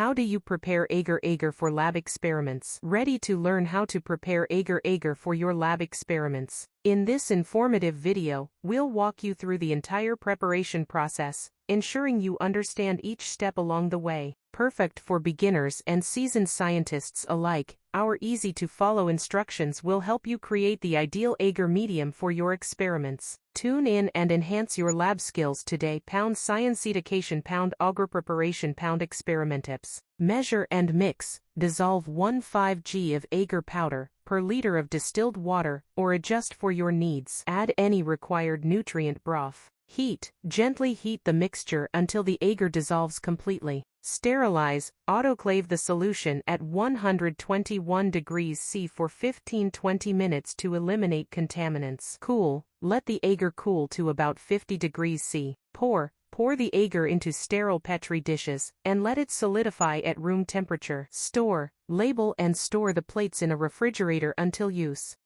How do you prepare Agar Agar for lab experiments? Ready to learn how to prepare Agar Agar for your lab experiments? In this informative video, we'll walk you through the entire preparation process, ensuring you understand each step along the way. Perfect for beginners and seasoned scientists alike, our easy-to-follow instructions will help you create the ideal agar medium for your experiments. Tune in and enhance your lab skills today. Science education. Agar preparation. Experiment tips. Measure and mix. Dissolve 1/5 g of agar powder per liter of distilled water, or adjust for your needs. Add any required nutrient broth. Heat. Gently heat the mixture until the agar dissolves completely. Sterilize. Autoclave the solution at 121 degrees C for 15-20 minutes to eliminate contaminants. Cool. Let the agar cool to about 50 degrees C. Pour the agar into sterile Petri dishes, and let it solidify at room temperature. Store. Label and store the plates in a refrigerator until use.